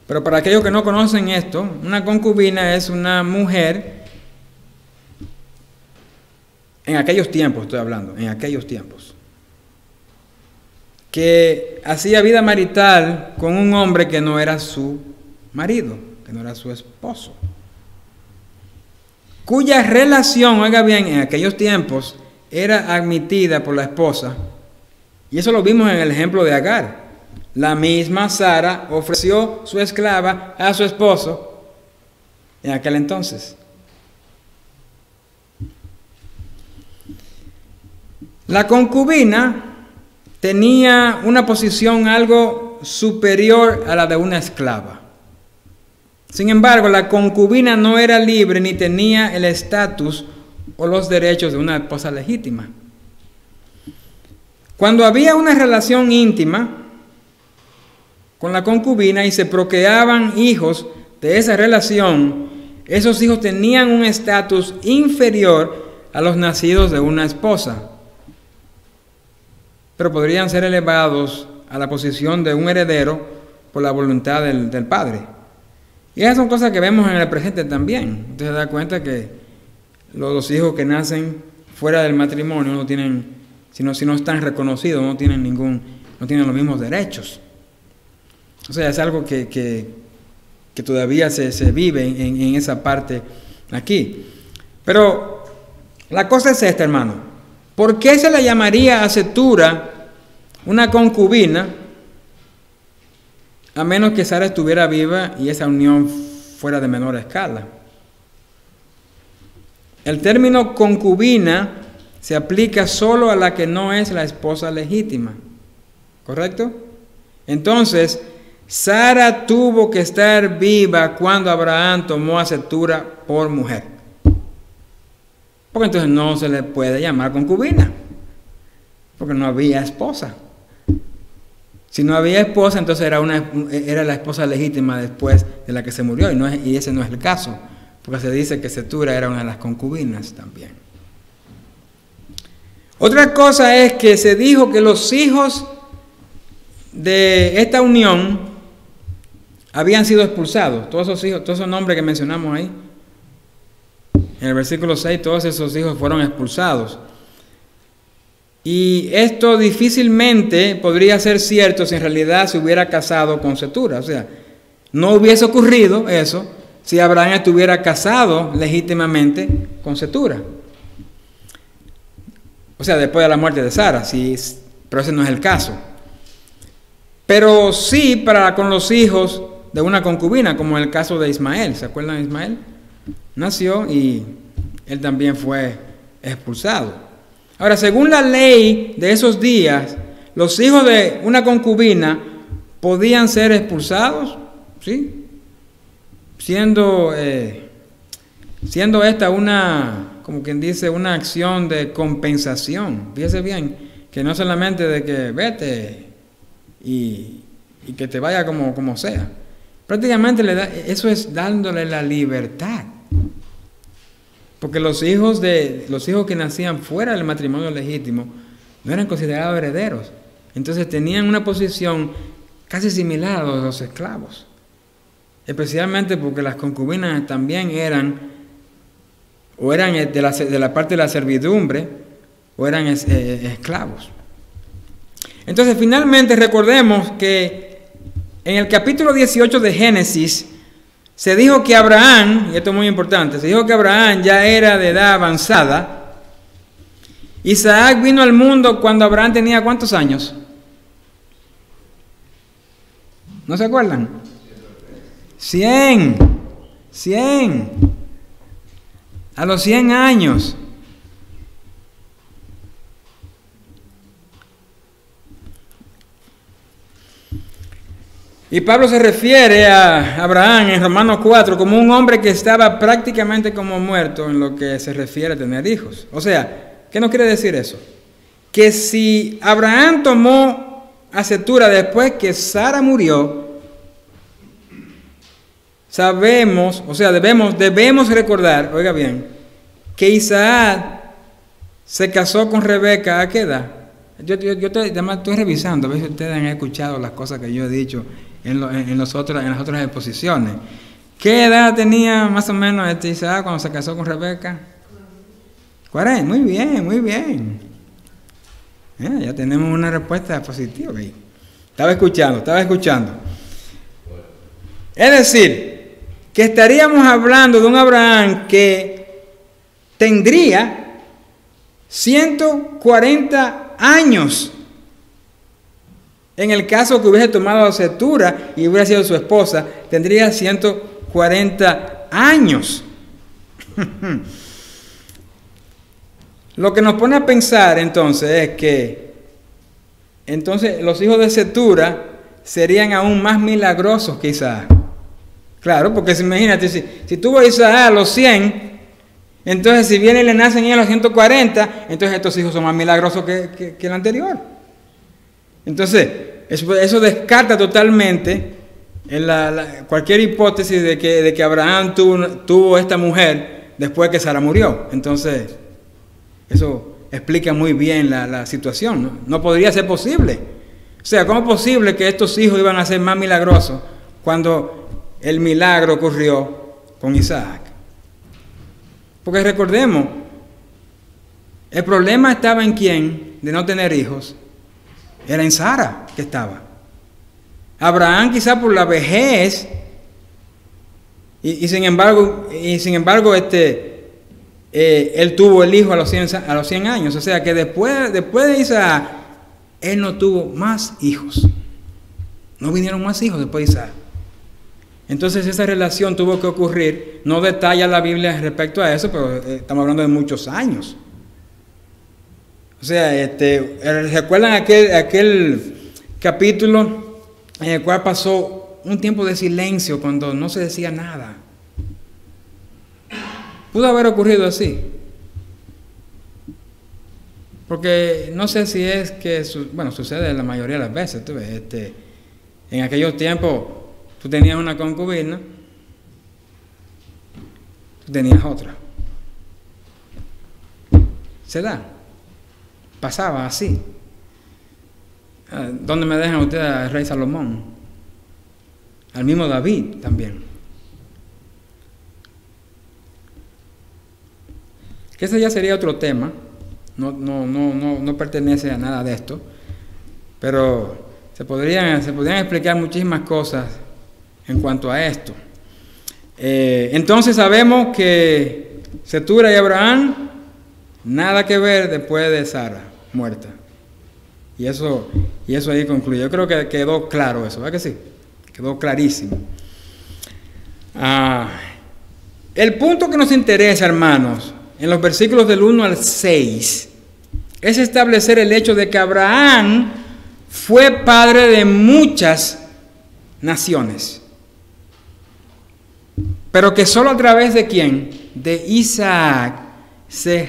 Pero para aquellos que no conocen esto, una concubina es una mujer, en aquellos tiempos estoy hablando, en aquellos tiempos, que hacía vida marital con un hombre que no era su marido, que no era su esposo, cuya relación, oiga bien, en aquellos tiempos era admitida por la esposa. Y eso lo vimos en el ejemplo de Agar. La misma Sara ofreció su esclava a su esposo en aquel entonces. La concubina tenía una posición algo superior a la de una esclava. Sin embargo, la concubina no era libre ni tenía el estatus o los derechos de una esposa legítima. Cuando había una relación íntima con la concubina y se procreaban hijos de esa relación, esos hijos tenían un estatus inferior a los nacidos de una esposa, pero podrían ser elevados a la posición de un heredero por la voluntad del padre. Y esas son cosas que vemos en el presente también. Usted se da cuenta que los hijos que nacen fuera del matrimonio no tienen, si no están reconocidos, no tienen los mismos derechos. O sea, es algo que todavía se vive en esa parte aquí. Pero la cosa es esta, hermano. ¿Por qué se le llamaría a Cetura una concubina, a menos que Sara estuviera viva y esa unión fuera de menor escala? El término concubina se aplica solo a la que no es la esposa legítima, ¿correcto? Entonces, Sara tuvo que estar viva cuando Abraham tomó a Cetura por mujer, porque entonces no se le puede llamar concubina, porque no había esposa. Si no había esposa, entonces era la esposa legítima después de la que se murió, y ese no es el caso, porque se dice que Cetura era una de las concubinas también. Otra cosa es que se dijo que los hijos de esta unión habían sido expulsados. Todos esos hijos, todos esos nombres que mencionamos ahí, en el versículo 6, todos esos hijos fueron expulsados. Y esto difícilmente podría ser cierto si en realidad se hubiera casado con Cetura. O sea, no hubiese ocurrido eso si Abraham estuviera casado legítimamente con Cetura. O sea, después de la muerte de Sara, pero ese no es el caso. Pero sí con los hijos de una concubina, como en el caso de Ismael. ¿Se acuerdan de Ismael? Nació y él también fue expulsado. Ahora, según la ley de esos días, los hijos de una concubina podían ser expulsados, ¿sí? Siendo esta como quien dice, una acción de compensación. Fíjese bien, que no solamente de que vete y que te vaya como sea. Prácticamente eso es dándole la libertad. Porque los hijos que nacían fuera del matrimonio legítimo no eran considerados herederos. Entonces tenían una posición casi similar a los esclavos. Especialmente porque las concubinas también eran de la parte de la servidumbre o eran esclavos. Entonces finalmente recordemos que en el capítulo 18 de Génesis se dijo que Abraham, y esto es muy importante, se dijo que Abraham ya era de edad avanzada. Isaac vino al mundo cuando Abraham tenía ¿cuántos años? ¿No se acuerdan? 100. A los 100 años. Y Pablo se refiere a Abraham en Romanos 4 como un hombre que estaba prácticamente como muerto en lo que se refiere a tener hijos. O sea, ¿qué nos quiere decir eso? Que si Abraham tomó a Cetura después que Sara murió, sabemos, o sea, debemos recordar, oiga bien, que Isaac se casó con Rebeca ¿a qué edad? Además estoy revisando, a ver si ustedes han escuchado las cosas que yo he dicho en las otras exposiciones. ¿Qué edad tenía más o menos Isaac cuando se casó con Rebeca? 40, muy bien. Ya tenemos una respuesta positiva ahí. Estaba escuchando. Es decir, que estaríamos hablando de un Abraham que tendría 140 años. En el caso que hubiese tomado a Cetura y hubiera sido su esposa, tendría 140 años. Lo que nos pone a pensar entonces es que los hijos de Cetura serían aún más milagrosos que Isaac. Claro, porque imagínate, si tuvo Isaac a los 100, entonces si viene y le nacen a los 140, entonces estos hijos son más milagrosos que el anterior. Entonces, eso descarta totalmente cualquier hipótesis de que Abraham tuvo esta mujer después que Sara murió. Entonces, eso explica muy bien la situación, ¿no? No podría ser posible. O sea, ¿cómo es posible que estos hijos iban a ser más milagrosos cuando el milagro ocurrió con Isaac? Porque recordemos, el problema estaba en quién de no tener hijos. Era en Sara que estaba. Abraham quizá por la vejez, y sin embargo, él tuvo el hijo a los 100 años. O sea que después de Isaac, él no tuvo más hijos. No vinieron más hijos después de Isaac. Entonces esa relación tuvo que ocurrir. No detalla la Biblia respecto a eso, pero estamos hablando de muchos años. O sea, ¿recuerdan aquel capítulo en el cual pasó un tiempo de silencio cuando no se decía nada? Pudo haber ocurrido así. Porque no sé si es que, sucede la mayoría de las veces. Tú ves, en aquellos tiempos tú tenías una concubina, tú tenías otra. Se da. Pasaba así. ¿Dónde me dejan ustedes al rey Salomón? Al mismo David también. Que ese ya sería otro tema. No pertenece a nada de esto. Pero se podrían explicar muchísimas cosas en cuanto a esto. Entonces sabemos que Cetura y Abraham, nada que ver después de Sara muerta. Y eso ahí concluye. Yo creo que quedó claro eso, ¿verdad que sí? Quedó clarísimo. El punto que nos interesa, hermanos, en los versículos del 1 al 6, es establecer el hecho de que Abraham fue padre de muchas naciones. Pero que solo a través de ¿quién? De Isaac se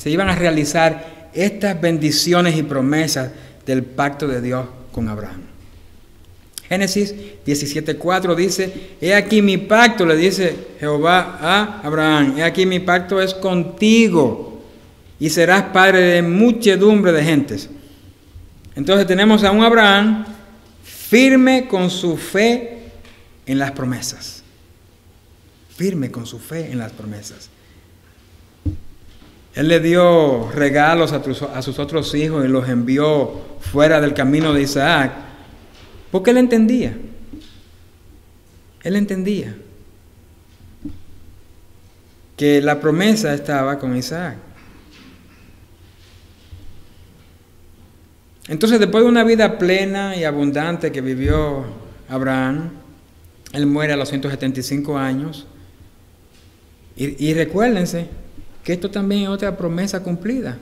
iban a realizar estas bendiciones y promesas del pacto de Dios con Abraham. Génesis 17:4 dice: he aquí mi pacto, le dice Jehová a Abraham, he aquí mi pacto es contigo y serás padre de muchedumbre de gentes. Entonces tenemos a un Abraham firme con su fe en las promesas. Firme con su fe en las promesas. Él le dio regalos a sus otros hijos y los envió fuera del camino de Isaac, porque él entendía. Él entendía que la promesa estaba con Isaac. Entonces, después de una vida plena y abundante que vivió Abraham, él muere a los 175 años. Y recuérdense que esto también es otra promesa cumplida.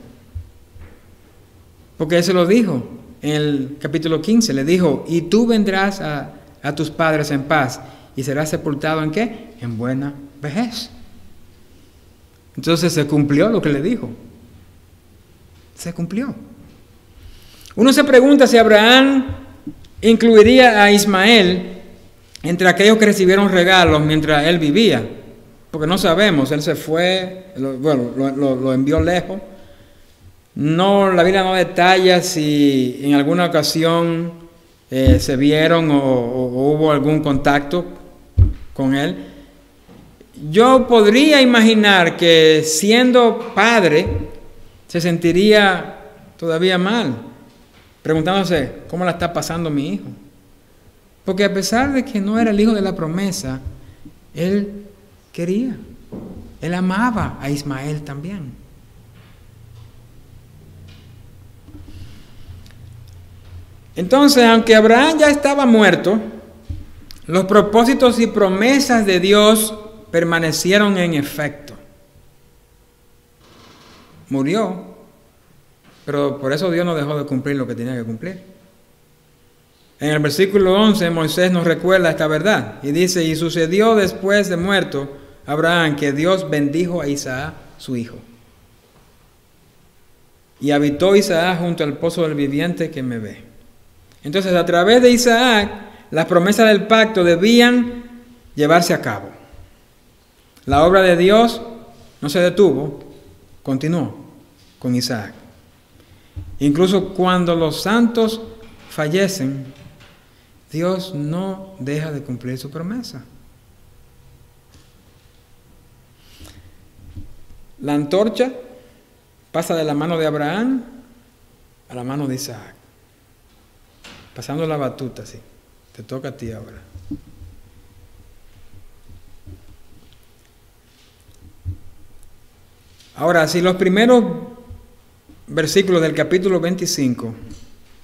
Porque él se lo dijo en el capítulo 15, le dijo: y tú vendrás a tus padres en paz y serás sepultado ¿en qué? En buena vejez. Entonces se cumplió lo que le dijo. Se cumplió. Uno se pregunta si Abraham incluiría a Ismael entre aquellos que recibieron regalos mientras él vivía. Porque no sabemos, él se fue, lo envió lejos. La Biblia no detalla si en alguna ocasión se vieron o hubo algún contacto con él. Yo podría imaginar que siendo padre se sentiría todavía mal, preguntándose: ¿cómo la está pasando mi hijo? Porque a pesar de que no era el hijo de la promesa, él quería, él amaba a Ismael también. Entonces, aunque Abraham ya estaba muerto, los propósitos y promesas de Dios permanecieron en efecto. Murió, pero por eso Dios no dejó de cumplir lo que tenía que cumplir. En el versículo 11, Moisés nos recuerda esta verdad y dice: y sucedió después de muerto Abraham que Dios bendijo a Isaac, su hijo. Y habitó Isaac junto al pozo del viviente que me ve. Entonces, a través de Isaac, las promesas del pacto debían llevarse a cabo. La obra de Dios no se detuvo, continuó con Isaac. Incluso cuando los santos fallecen, Dios no deja de cumplir su promesa. La antorcha pasa de la mano de Abraham a la mano de Isaac, pasando la batuta así. Te toca a ti ahora. Ahora, si los primeros versículos del capítulo 25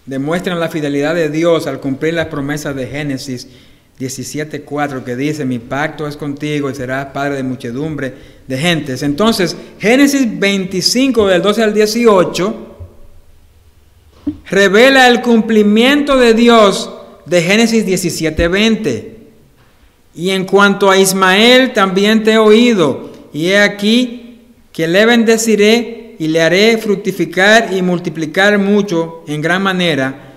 demuestran la fidelidad de Dios al cumplir las promesas de Génesis 17:4, que dice: mi pacto es contigo y serás padre de muchedumbre de gentes. Entonces, Génesis 25 del 12 al 18 revela el cumplimiento de Dios de Génesis 17:20. Y en cuanto a Ismael, también te he oído, y he aquí que le bendeciré y le haré fructificar y multiplicar mucho en gran manera.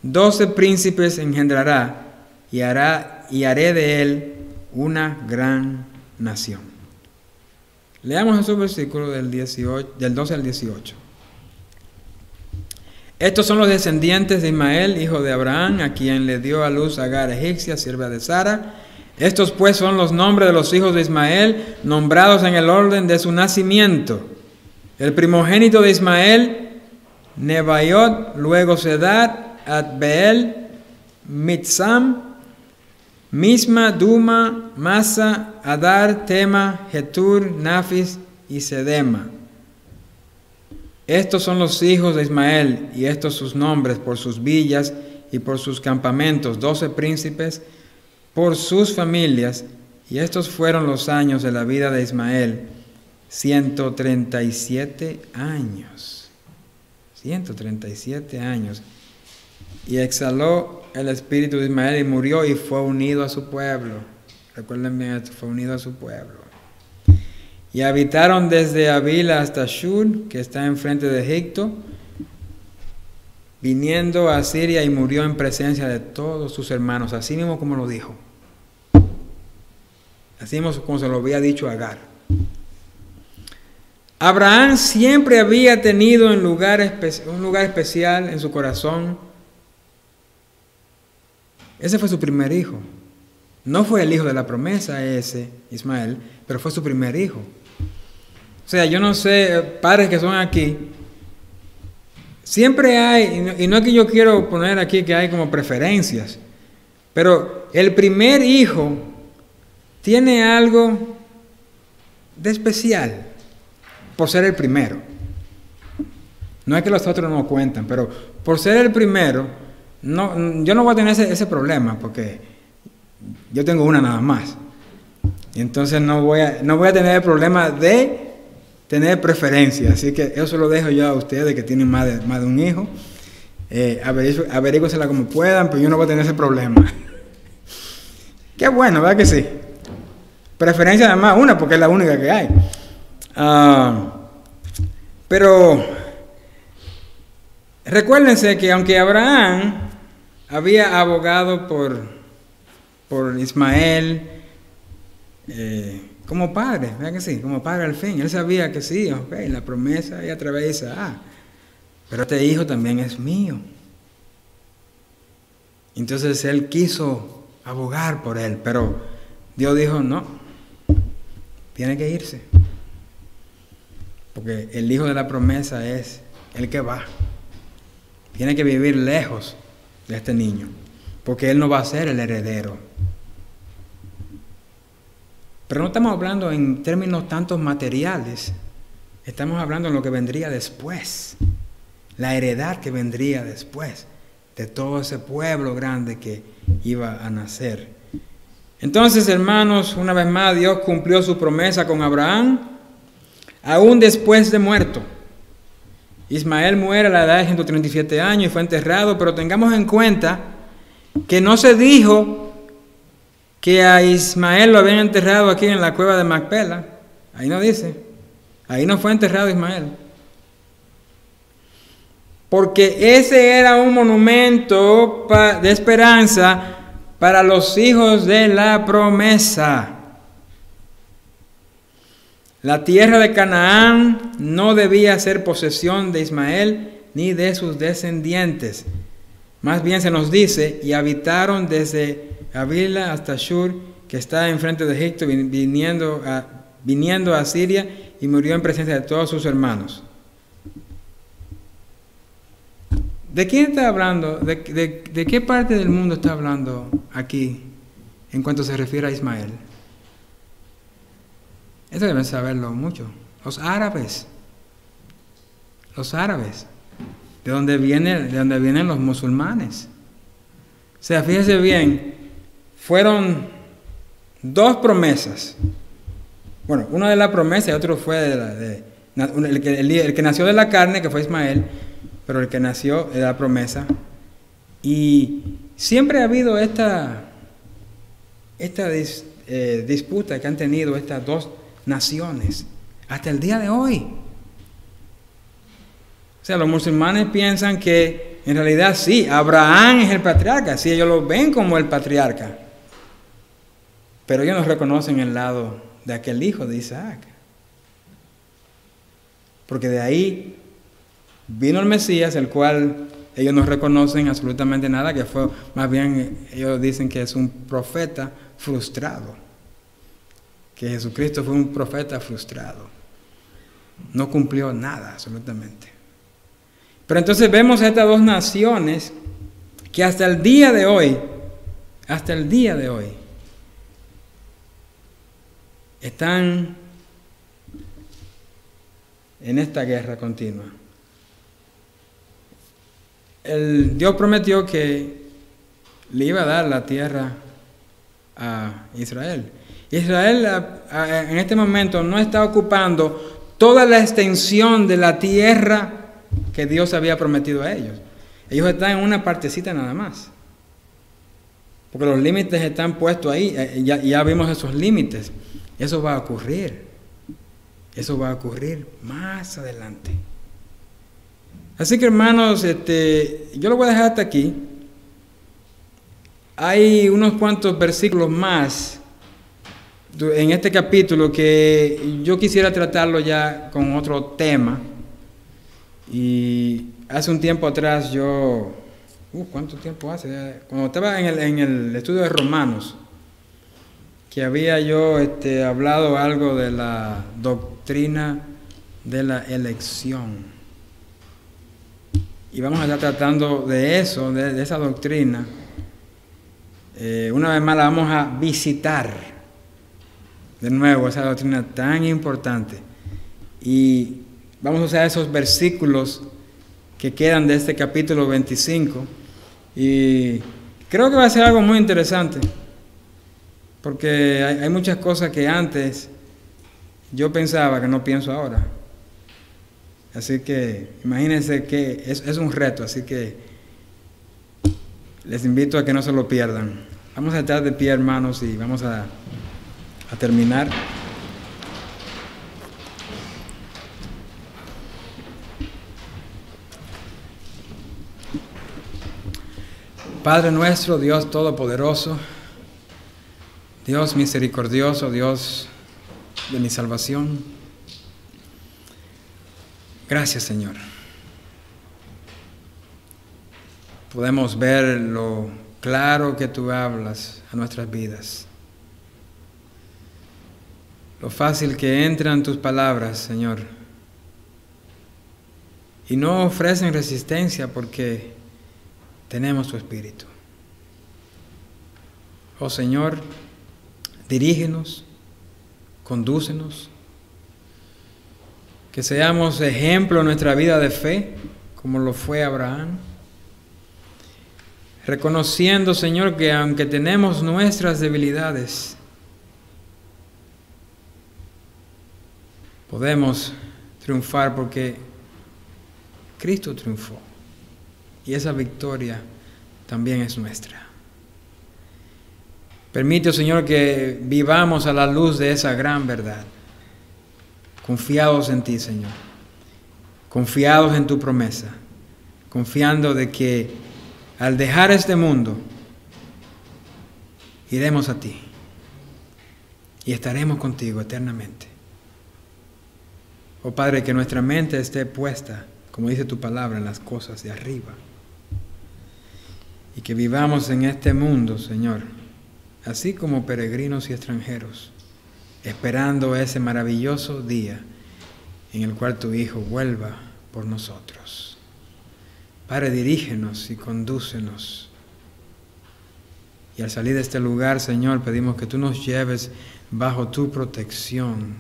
12 príncipes engendrará y haré de él una gran nación. Leamos esos versículos del 12 al 18. Estos son los descendientes de Ismael, hijo de Abraham, a quien le dio a luz Agar egipcia, sierva de Sara. Estos pues son los nombres de los hijos de Ismael, nombrados en el orden de su nacimiento. El primogénito de Ismael, Nebaiot, luego Sedar, Adbeel, Mibsam, Misma, Duma, Masa, Adar, Tema, Getur, Nafis y Sedema. Estos son los hijos de Ismael, y estos sus nombres por sus villas y por sus campamentos, 12 príncipes por sus familias, y estos fueron los años de la vida de Ismael, 137 años. 137 años. Y exhaló el espíritu de Ismael y murió y fue unido a su pueblo. Recuerden bien esto, fue unido a su pueblo. Y habitaron desde Avila hasta Shur, que está enfrente de Egipto, viniendo a Siria, y murió en presencia de todos sus hermanos, así mismo como lo dijo. Así mismo como se lo había dicho a Agar. Abraham siempre había tenido un lugar especial en su corazón. Ese fue su primer hijo. No fue el hijo de la promesa ese, Ismael, pero fue su primer hijo. O sea, yo no sé, padres que son aquí, siempre hay, y no es que yo quiero poner aquí que hay como preferencias, pero el primer hijo tiene algo de especial por ser el primero. No es que los otros no cuentan, pero por ser el primero, yo no voy a tener ese problema, porque yo tengo una nada más. Y entonces no voy a tener el problema de tener preferencia. Así que eso lo dejo yo a ustedes que tienen más de un hijo. Averígüensela como puedan, pero yo no voy a tener ese problema. Qué bueno, ¿verdad que sí? Preferencia nada más una, porque es la única que hay. Pero recuérdense que aunque Abraham había abogado por Ismael como padre, ¿verdad que sí? Como padre al fin, él sabía que sí, okay, la promesa es a través de Isaac, pero este hijo también es mío. Entonces él quiso abogar por él, pero Dios dijo no, tiene que irse, porque el hijo de la promesa es el que va, tiene que vivir lejos de este niño, porque él no va a ser el heredero. Pero no estamos hablando en términos tantos materiales, estamos hablando en lo que vendría después, la heredad que vendría después de todo ese pueblo grande que iba a nacer. Entonces, hermanos, una vez más Dios cumplió su promesa con Abraham, aún después de muerto. Ismael muere a la edad de 137 años y fue enterrado, pero tengamos en cuenta que no se dijo que a Ismael lo habían enterrado aquí en la cueva de Macpela. Ahí no dice. Ahí no fue enterrado Ismael. Porque ese era un monumento de esperanza para los hijos de la promesa. La tierra de Canaán no debía ser posesión de Ismael ni de sus descendientes. Más bien se nos dice, y habitaron desde Avila hasta Shur, que está enfrente de Egipto, viniendo a Siria, y murió en presencia de todos sus hermanos. ¿De quién está hablando? ¿De qué parte del mundo está hablando aquí en cuanto se refiere a Ismael? Eso deben saberlo mucho. Los árabes. Los árabes. De donde vienen los musulmanes. O sea, fíjese bien, fueron 2 promesas. Bueno, una de las promesas y otro fue el que nació de la carne, que fue Ismael, pero el que nació de la promesa. Y siempre ha habido esta disputa que han tenido estas 2 naciones, hasta el día de hoy. O sea, los musulmanes piensan que en realidad sí, Abraham es el patriarca, sí, ellos lo ven como el patriarca, pero ellos no reconocen el lado de aquel hijo de Isaac, porque de ahí vino el Mesías, el cual ellos no reconocen absolutamente nada, que fue, más bien ellos dicen que es un profeta frustrado, que Jesucristo fue un profeta frustrado, no cumplió nada absolutamente. Pero entonces vemos a estas 2 naciones que hasta el día de hoy, están en esta guerra continua. Dios prometió que le iba a dar la tierra a Israel. Israel en este momento no está ocupando toda la extensión de la tierra que Dios había prometido a ellos. Ellos están en una partecita nada más. Porque los límites están puestos ahí. Ya vimos esos límites. Eso va a ocurrir. Eso va a ocurrir más adelante. Así que, hermanos, yo lo voy a dejar hasta aquí. Hay unos cuantos versículos más en este capítulo que yo quisiera tratarlo ya con otro tema. Y hace un tiempo atrás ¿cuánto tiempo hace? Cuando estaba en el estudio de Romanos, que había yo hablado algo de la doctrina de la elección. Y vamos a estar tratando de eso, de esa doctrina. Una vez más la vamos a visitar de nuevo, esa doctrina tan importante. Y vamos a usar esos versículos que quedan de este capítulo 25 y creo que va a ser algo muy interesante porque hay muchas cosas que antes yo pensaba que no pienso ahora. Así que imagínense que es un reto, así que les invito a que no se lo pierdan. Vamos a estar de pie, hermanos, y vamos a terminar. Padre nuestro, Dios todopoderoso, Dios misericordioso, Dios de mi salvación, gracias, Señor. Podemos ver lo claro que tú hablas a nuestras vidas, lo fácil que entran tus palabras, Señor, y no ofrecen resistencia porque tenemos tu Espíritu. Oh Señor, dirígenos, condúcenos, que seamos ejemplo en nuestra vida de fe, como lo fue Abraham, reconociendo, Señor, que aunque tenemos nuestras debilidades, podemos triunfar porque Cristo triunfó. Y esa victoria también es nuestra. Permite, Señor, que vivamos a la luz de esa gran verdad. Confiados en ti, Señor. Confiados en tu promesa. Confiando de que al dejar este mundo, iremos a ti. Y estaremos contigo eternamente. Oh Padre, que nuestra mente esté puesta, como dice tu palabra, en las cosas de arriba. Y que vivamos en este mundo, Señor, así como peregrinos y extranjeros, esperando ese maravilloso día en el cual tu Hijo vuelva por nosotros. Padre, dirígenos y condúcenos. Y al salir de este lugar, Señor, pedimos que tú nos lleves bajo tu protección.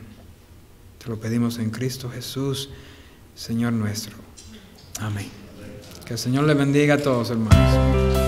Te lo pedimos en Cristo Jesús, Señor nuestro. Amén. Que el Señor le bendiga a todos, hermanos.